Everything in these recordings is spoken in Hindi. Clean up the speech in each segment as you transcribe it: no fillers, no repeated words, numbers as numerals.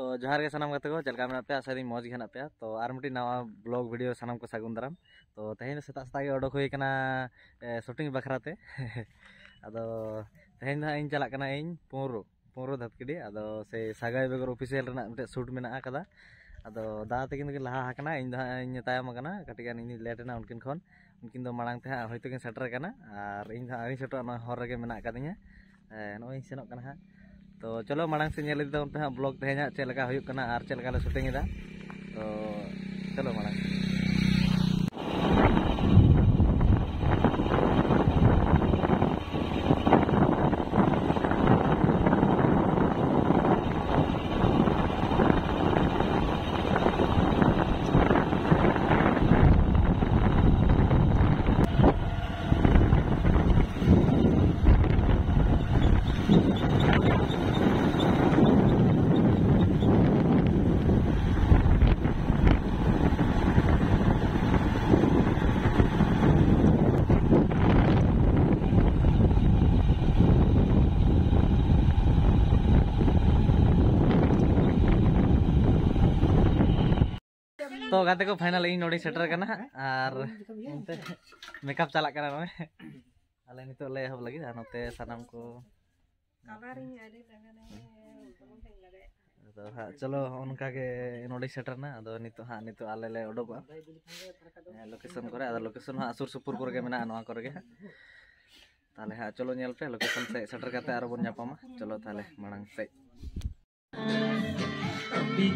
तो जोहार के सानाम गाते को चलका मेना पे आशा दी मौज घेना पे तो आर मिटी नवा ब्लॉग वीडियो सानाम को सागुन दाराम तो तेहेन सेता सेता के ओडक हुई कना शूटिंग बखराते अदो तेहेन ना इन चला कना इन पोरो धतकड़ी अदो से सागाई बेगर ऑफिशियल रना मिटे शूट मेना कदा अदो दा तकिन के लहा हकना इन दा इन तायम कना कटिगान इन लेट ना उनकिन खन उनकिन दो मांग ते होयतो किन सेटर कना और इन दा आगे सेटर ना हर रगे मेना कदिnya नोय सेनोक कना हा तो चलो मांग से नेल इदम पे ब्लॉग तेहेना चेलका हुयुक कना और चेलका ले शूटिंग इदा तो चलो मांग तो गाते को फाइनल इन नोडी सेटर करना और उनते मेकअप चला करना नोय आले नितो ले हब लगी नोते सनम को तो हा चलो उनका के नोडी सेटर ना अदो नितो हा नितो आले ले ओडोबा लोकेशन करे अदो लोकेशन हा सुर सुपुर करे के मेना नोआ करे के ताले हा चलो नेल पे लोकेशन से सेटर करते आरो बन जापामा चलो ताले मांग से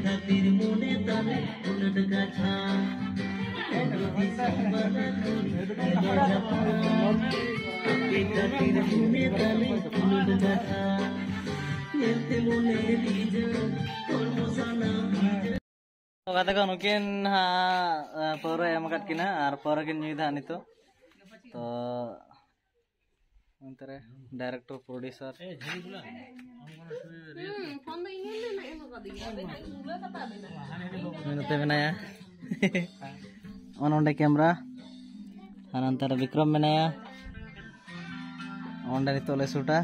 खातिर मोने ताले उलट गाछा खातिर मोने ताले उलट गाछा नेते मोने दीज और मोसाना तो kata kan mungkin ha poro em kat kina ar poro kin nyuida nito to antara director producer Minute menaya on camera antara Vikram menaya on dari tole suta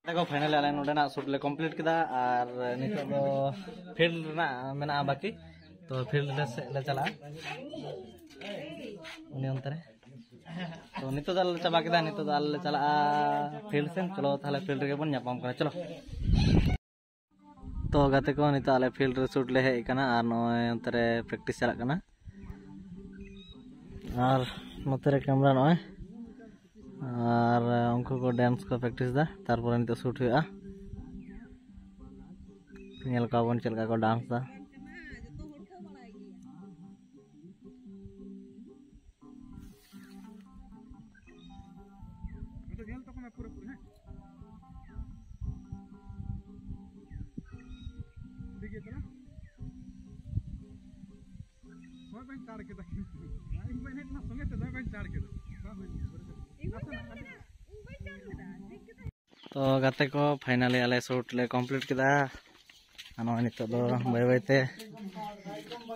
देखो फाइनल आले नोडे ना शूट ले कंप्लीट किदा और नितो दो फील्ड ना मेना बाकी तो फील्ड ले चला उनी अंतरे तो नितो दाल चाबा किदा नितो दाल ले चला फील्ड से चलो थाले फील्ड के बन न्यापाम करा चलो तो गाते को नितो आले फील्ड रे शूट ले हे कना और नोय अंतरे प्रैक्टिस चला कना और नोतरे कैमरा नोय और उनको को डांस को प्रैक्टिस दा तारपर नितो शूट हुआ नेल का बन चलका को डांस दा तो गाते को फाइनली आले शूट ले कंप्लीट किदा अनो नितो दो बाय बाय ते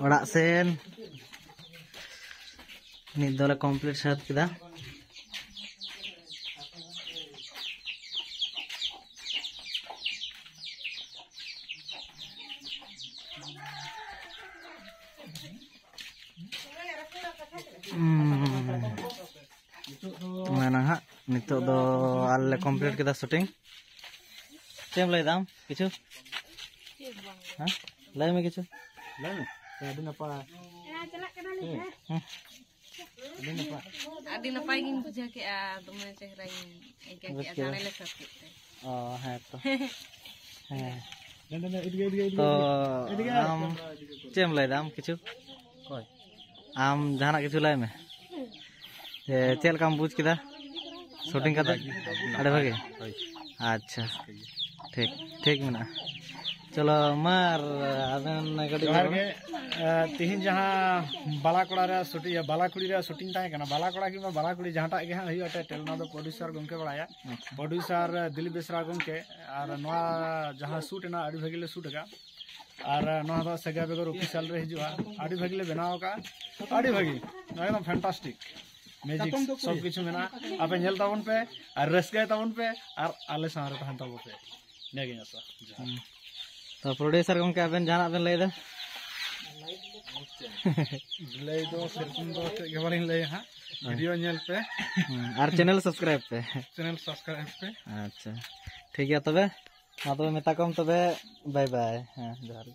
ओड़ा सेन नित दोले कंप्लीट साथ किदा mana ha nitok do alle complete kita shooting tem lay dam kichu ha lay me kichu lay me adi napa chalak kana le adi napa ingin buja ke a tume chehra ingin ke jane le sakte oh ha to तो आम चेम लय दाम किछु आम जहाना किछु लय में चेल काम बुझ किदा शूटिंग करते अरे भागे अच्छा ठीक ठीक मेना चलो मार आदन गडी तिहिन जहां बालाकोड़ा रे शूटिंग बालाकुड़ी रे शूटिंग ताहे कना बालाकोड़ा कि बालाकुड़ी जहांटा के हां हुआ टाइटल ना दो प्रोड्यूसर गमके बड़ाया प्रोड्यूसर दिलीप बेसरा गमके और नवा जहां शूट ना अडी भगिले शूट का और नवा दो सगा बेगर ऑफिशियल रे हिजुआ अडी भगिले बनाव का अडी भगी एकदम फैंटास्टिक मैजिक सब किछु मेना आपे नेल तावन पे और रसगाय तावन पे और आले सारे तहन तावन पे नेगे आसा तो प्रोड्यूसर गमके आबेन जहां बेन लay दा लay दो सेरकम दो चे के बालिन लay हां वीडियो नेल पे और चैनल सब्सक्राइब पे अच्छा ठीक है तबे मा तबे मेता कम तबे बाय बाय हां जहर